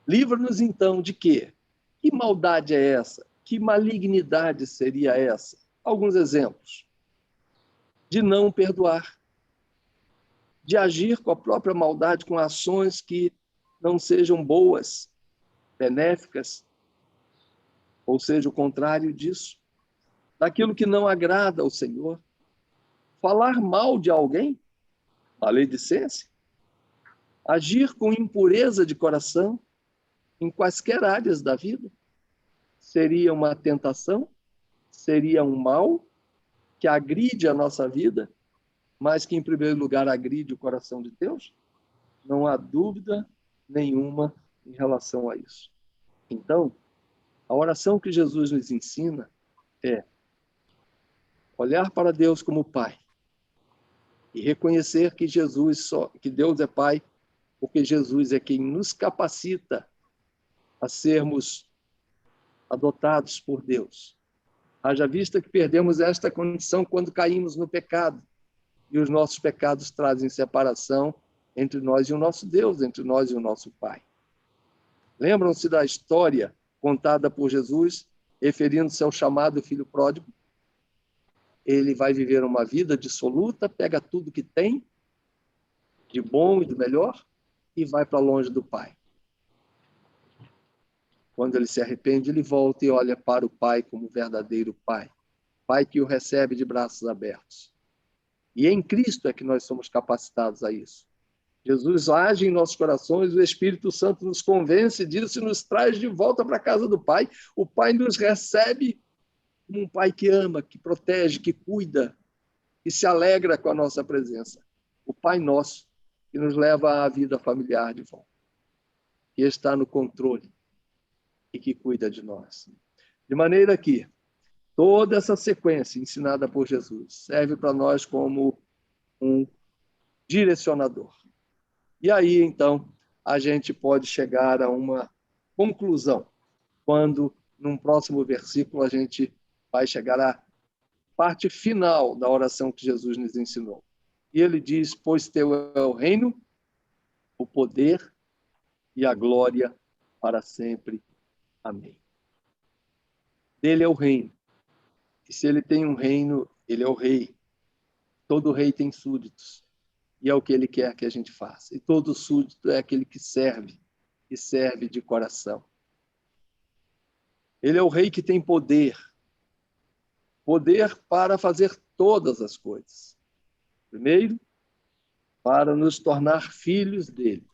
Livra-nos, então, de quê? Que maldade é essa? Que malignidade seria essa? Alguns exemplos. De não perdoar. De agir com a própria maldade, com ações que não sejam boas, benéficas, ou seja, o contrário disso. Daquilo que não agrada ao Senhor. Falar mal de alguém, maledicência. Agir com impureza de coração, em quaisquer áreas da vida, seria uma tentação, seria um mal que agride a nossa vida, mas que, em primeiro lugar, agride o coração de Deus? Não há dúvida nenhuma em relação a isso. Então, a oração que Jesus nos ensina é olhar para Deus como Pai e reconhecer que que Deus é Pai, porque Jesus é quem nos capacita a sermos adotados por Deus. Haja vista que perdemos esta condição quando caímos no pecado, e os nossos pecados trazem separação entre nós e o nosso Deus, entre nós e o nosso Pai. Lembram-se da história contada por Jesus, referindo-se ao chamado filho pródigo? Ele vai viver uma vida dissoluta, pega tudo que tem, de bom e do melhor, e vai para longe do Pai. Quando ele se arrepende, ele volta e olha para o Pai como verdadeiro Pai. Pai que o recebe de braços abertos. E em Cristo é que nós somos capacitados a isso. Jesus age em nossos corações, o Espírito Santo nos convence disso e nos traz de volta para a casa do Pai. O Pai nos recebe como um Pai que ama, que protege, que cuida, que se alegra com a nossa presença. O Pai nosso, que nos leva à vida familiar de volta. Que está no controle e que cuida de nós. De maneira que toda essa sequência ensinada por Jesus serve para nós como um direcionador. E aí, então, a gente pode chegar a uma conclusão, quando, num próximo versículo, a gente vai chegar à parte final da oração que Jesus nos ensinou. E ele diz, pois teu é o reino, o poder e a glória para sempre. Amém. Dele é o reino. E se ele tem um reino, ele é o rei. Todo rei tem súditos. E é o que ele quer que a gente faça. E todo súdito é aquele que serve. E serve de coração. Ele é o rei que tem poder. Poder para fazer todas as coisas. Primeiro, para nos tornar filhos dele.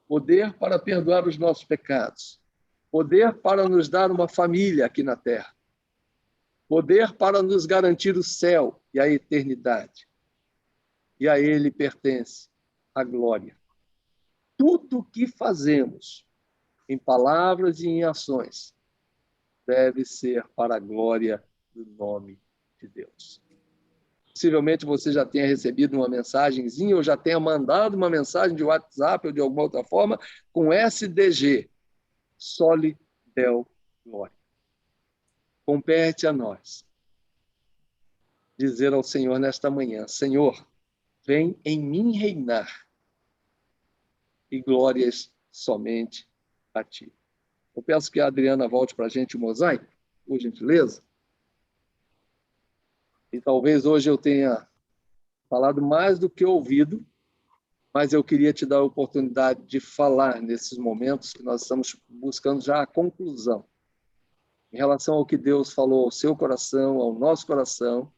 Poder para perdoar os nossos pecados. Poder para nos dar uma família aqui na terra. Poder para nos garantir o céu e a eternidade. E a ele pertence a glória. Tudo o que fazemos, em palavras e em ações, deve ser para a glória do nome de Deus. Possivelmente você já tenha recebido uma mensagenzinha ou já tenha mandado uma mensagem de WhatsApp ou de alguma outra forma com SDG. Soli Deo Glória. Compete a nós dizer ao Senhor nesta manhã, Senhor, vem em mim reinar e glórias somente a Ti. Eu peço que a Adriana volte para a gente o mosaico, por gentileza. E talvez hoje eu tenha falado mais do que ouvido, mas eu queria te dar a oportunidade de falar nesses momentos que nós estamos buscando já a conclusão. em relação ao que Deus falou ao seu coração, ao nosso coração,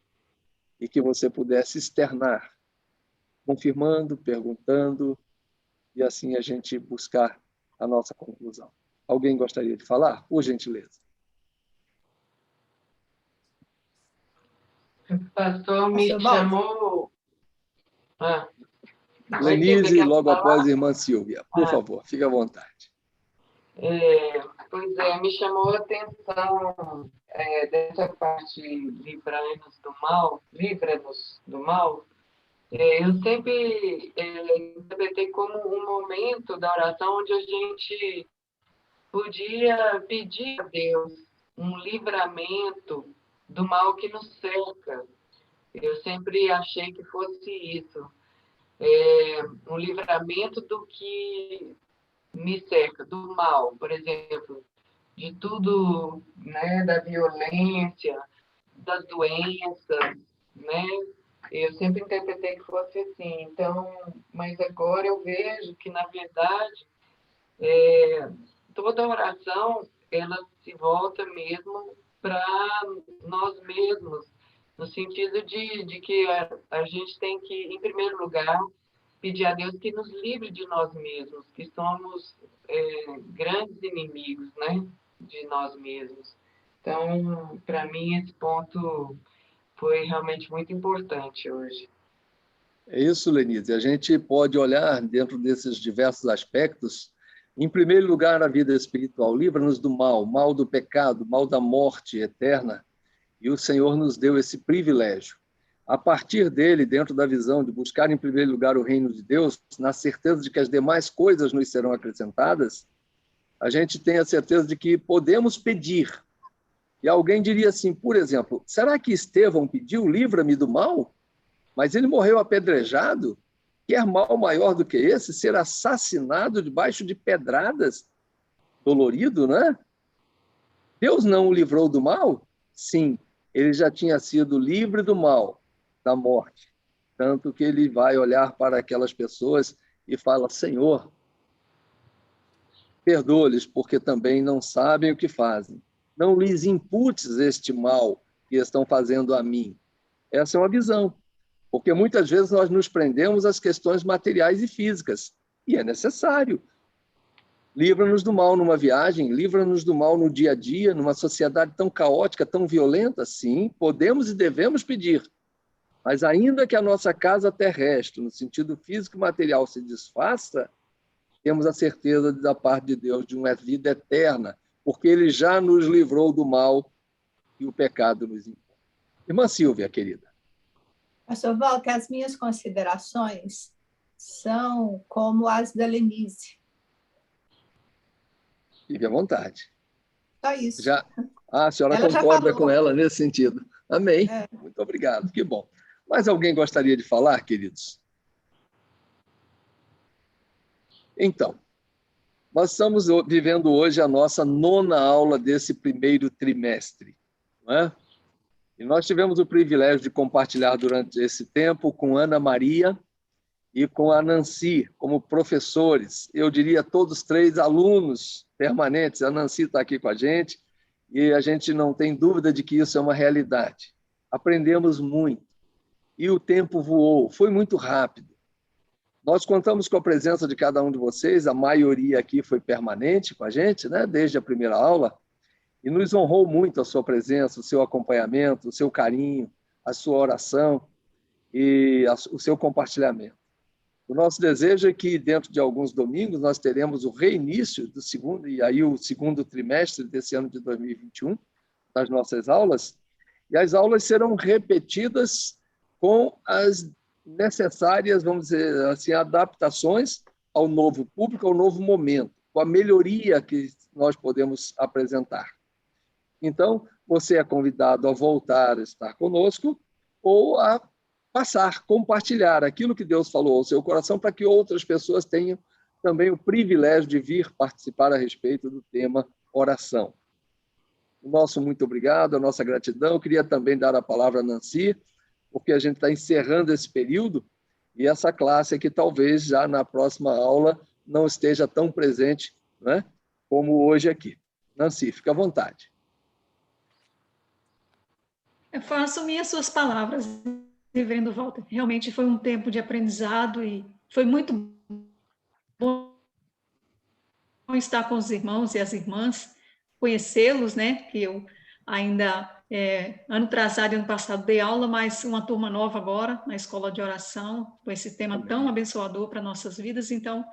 e que você pudesse externar, confirmando, perguntando, e assim a gente buscar a nossa conclusão. Alguém gostaria de falar? Por gentileza. O pastor me chamou. Lenise, e logo após a irmã Silvia. Por favor, fique à vontade. Pois é, me chamou a atenção dessa parte livra-nos do mal. Eu sempre interpretei como um momento da oração onde a gente podia pedir a Deus um livramento do mal que nos cerca. Eu sempre achei que fosse isso. Um livramento do que me cerca, do mal, por exemplo, de tudo, né, da violência, das doenças, né? Eu sempre interpretei que fosse assim. Então, mas agora eu vejo que, na verdade, toda oração, ela se volta mesmo para nós mesmos, no sentido de que a gente tem que, em primeiro lugar, pedir a Deus que nos livre de nós mesmos, que somos grandes inimigos, né, de nós mesmos. Então, para mim, esse ponto foi realmente muito importante hoje. É isso, Lenise. A gente pode olhar dentro desses diversos aspectos. Em primeiro lugar, a vida espiritual. Livra-nos do mal do pecado, mal da morte eterna. E o Senhor nos deu esse privilégio. A partir dele, dentro da visão de buscar em primeiro lugar o reino de Deus, na certeza de que as demais coisas nos serão acrescentadas, a gente tem a certeza de que podemos pedir. E alguém diria assim, por exemplo, será que Estevão pediu livra-me do mal? Mas ele morreu apedrejado? Quer mal maior do que esse? Ser assassinado debaixo de pedradas? Dolorido, né? Deus não o livrou do mal? Sim, ele já tinha sido livre do mal, da morte. Tanto que ele vai olhar para aquelas pessoas e fala, Senhor, perdoa-lhes, porque também não sabem o que fazem. Não lhes imputes este mal que estão fazendo a mim. Essa é uma visão. Porque muitas vezes nós nos prendemos às questões materiais e físicas. E é necessário. Livra-nos do mal numa viagem, livra-nos do mal no dia a dia, numa sociedade tão caótica, tão violenta. Sim, podemos e devemos pedir. Mas ainda que a nossa casa terrestre, no sentido físico e material, se desfaça, temos a certeza da parte de Deus de uma vida eterna, porque Ele já nos livrou do mal e o pecado nos impõe. Irmã Silvia, querida. Pastor Walter, as minhas considerações são como as da Lenise. Fique à vontade. Só isso. A senhora Ela concorda com ela nesse sentido. Amém. Muito obrigado. Que bom. Mais alguém gostaria de falar, queridos? Então, nós estamos vivendo hoje a nossa 9ª aula desse primeiro trimestre, não é? E nós tivemos o privilégio de compartilhar durante esse tempo com Ana Maria e com a Nancy, como professores. Eu diria todos 3 alunos permanentes. A Nancy está aqui com a gente e a gente não tem dúvida de que isso é uma realidade. Aprendemos muito e o tempo voou, foi muito rápido. Nós contamos com a presença de cada um de vocês, a maioria aqui foi permanente com a gente, né, desde a primeira aula, e nos honrou muito a sua presença, o seu acompanhamento, o seu carinho, a sua oração e o seu compartilhamento. O nosso desejo é que, dentro de alguns domingos, nós teremos o reinício do segundo, e aí o segundo trimestre desse ano de 2021, das nossas aulas, e as aulas serão repetidas com as necessárias, vamos dizer assim, adaptações ao novo público, ao novo momento, com a melhoria que nós podemos apresentar. Então, você é convidado a voltar a estar conosco ou a passar, compartilhar aquilo que Deus falou ao seu coração para que outras pessoas tenham também o privilégio de vir participar a respeito do tema oração. O nosso muito obrigado, a nossa gratidão. Eu queria também dar a palavra a Nancy, porque a gente está encerrando esse período e essa classe aqui talvez já na próxima aula não esteja tão presente, né, como hoje aqui. Nancy, fica à vontade. Eu faço minhas suas palavras, reverendo Walter. Realmente foi um tempo de aprendizado e foi muito bom estar com os irmãos e as irmãs, conhecê-los, né? Que eu ainda, ano atrasado e ano passado, dei aula, mas uma turma nova agora, na escola de oração, com esse tema tão abençoador para nossas vidas. Então,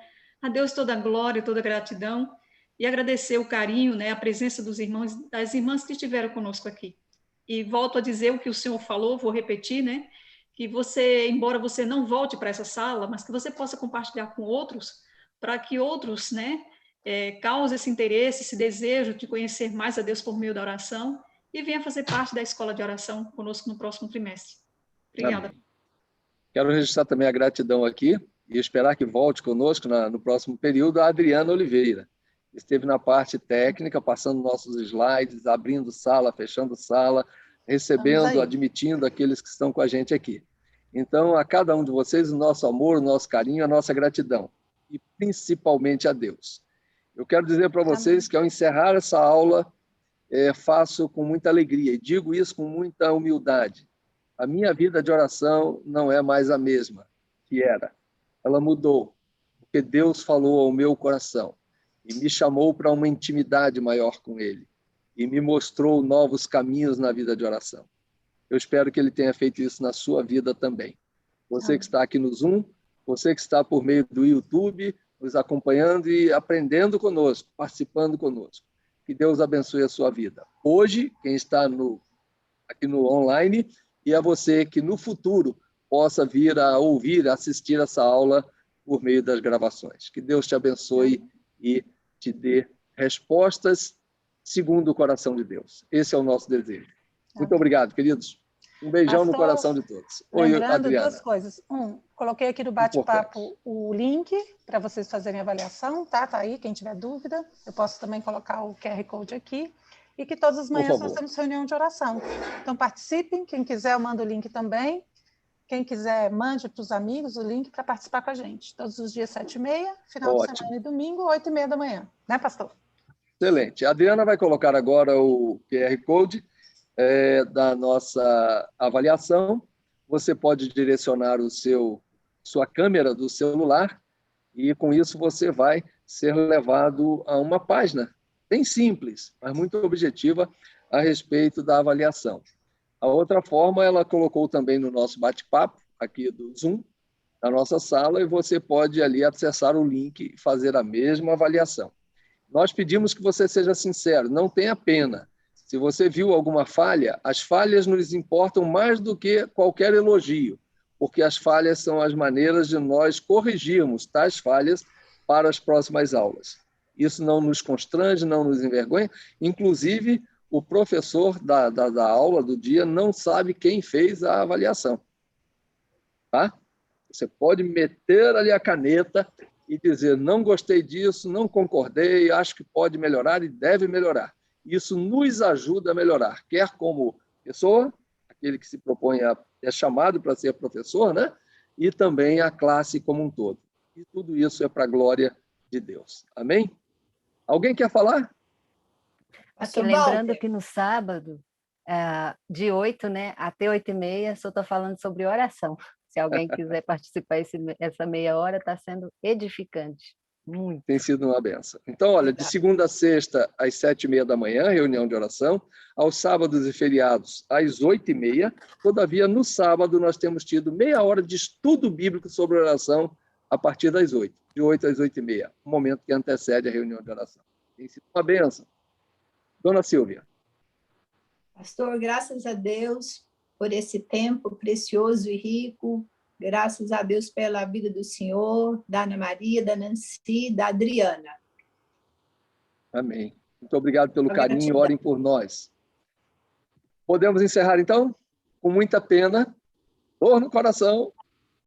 a Deus toda a glória, toda a gratidão, e agradecer o carinho, né? A presença dos irmãos, das irmãs que estiveram conosco aqui. E volto a dizer o que o senhor falou, vou repetir, né? Que você, embora você não volte para essa sala, mas que você possa compartilhar com outros, para que outros, né? Cause esse interesse, esse desejo de conhecer mais a Deus por meio da oração e venha fazer parte da escola de oração conosco no próximo trimestre. Obrigada. Amém. Quero registrar também a gratidão aqui e esperar que volte conosco no próximo período a Adriana Oliveira. Esteve na parte técnica, passando nossos slides, abrindo sala, fechando sala, recebendo, admitindo aqueles que estão com a gente aqui. Então, a cada um de vocês, o nosso amor, o nosso carinho, a nossa gratidão. E principalmente a Deus. Eu quero dizer para vocês que, ao encerrar essa aula, faço com muita alegria e digo isso com muita humildade. A minha vida de oração não é mais a mesma que era. Ela mudou, porque Deus falou ao meu coração e me chamou para uma intimidade maior com Ele e me mostrou novos caminhos na vida de oração. Eu espero que Ele tenha feito isso na sua vida também. Você que está aqui no Zoom, você que está por meio do YouTube, nos acompanhando e aprendendo conosco, participando conosco. Que Deus abençoe a sua vida. Hoje, quem está aqui no online, e a você que no futuro possa vir a ouvir, assistir essa aula por meio das gravações. Que Deus te abençoe e te dê respostas segundo o coração de Deus. Esse é o nosso desejo. Muito obrigado, queridos. Um beijão no coração de todos. Oi, lembrando Adriana. duas coisas. Coloquei aqui no bate-papo o link para vocês fazerem a avaliação, tá? Tá aí, quem tiver dúvida. Eu posso também colocar o QR Code aqui. E que todas as manhãs nós temos reunião de oração. Então, participem. Quem quiser, eu mando o link também. Quem quiser, mande para os amigos o link para participar com a gente. Todos os dias, 7h30, final de semana e domingo, 8h30 da manhã. Né, pastor? Excelente. A Adriana vai colocar agora o QR Code da nossa avaliação. Você pode direcionar sua câmera do celular e, com isso, você vai ser levado a uma página bem simples, mas muito objetiva a respeito da avaliação. A outra forma, ela colocou também no nosso bate-papo, aqui do Zoom, na nossa sala, e você pode ali acessar o link e fazer a mesma avaliação. Nós pedimos que você seja sincero, não tenha pena. Se você viu alguma falha, as falhas nos importam mais do que qualquer elogio, porque as falhas são as maneiras de nós corrigirmos tais falhas para as próximas aulas. Isso não nos constrange, não nos envergonha. Inclusive, o professor da aula do dia não sabe quem fez a avaliação. Tá? Você pode meter ali a caneta e dizer, não gostei disso, não concordei, acho que pode melhorar e deve melhorar. Isso nos ajuda a melhorar, quer como pessoa, aquele que se propõe é chamado para ser professor, né? E também a classe como um todo. E tudo isso é para a glória de Deus. Amém? Alguém quer falar? Aqui, lembrando que no sábado, de 8, né, até 8h30, só estou falando sobre oração. Se alguém quiser participar, essa meia hora está sendo edificante. Muito. Tem sido uma benção. Então, olha, de segunda a sexta, às 7h30 da manhã, reunião de oração. Aos sábados e feriados, às 8h30. Todavia, no sábado, nós temos tido meia hora de estudo bíblico sobre oração a partir das 8, de 8 às 8h30, o momento que antecede a reunião de oração. Tem sido uma benção. Dona Silvia. Pastor, graças a Deus por esse tempo precioso e rico. Graças a Deus pela vida do senhor, da Ana Maria, da Nancy, da Adriana. Amém. Muito obrigado pelo carinho. Orem por nós. Podemos encerrar, então? Com muita pena, dor no coração,